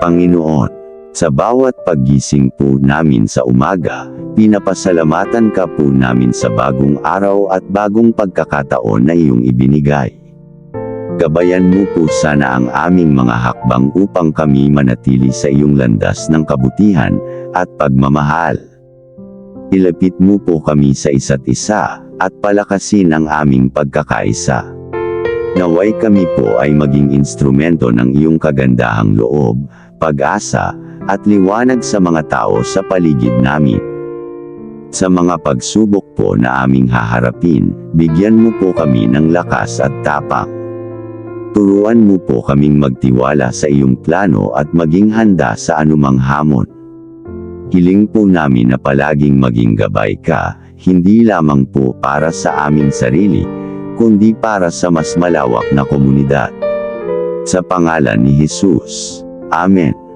Panginoon, sa bawat paggising po namin sa umaga, pinapasalamatan ka po namin sa bagong araw at bagong pagkakataon na iyong ibinigay. Gabayan mo po sana ang aming mga hakbang upang kami manatili sa iyong landas ng kabutihan at pagmamahal. Ilapit mo po kami sa isa't isa at palakasin ang aming pagkakaisa. Naway kami po ay maging instrumento ng iyong kagandahang loob, pag-asa, at liwanag sa mga tao sa paligid namin. Sa mga pagsubok po na aming haharapin, bigyan mo po kami ng lakas at tapang. Turuan mo po kaming magtiwala sa iyong plano at maging handa sa anumang hamon. Hiling po namin na palaging maging gabay ka, hindi lamang po para sa aming sarili, kundi para sa mas malawak na komunidad. Sa pangalan ni Jesus. Amen.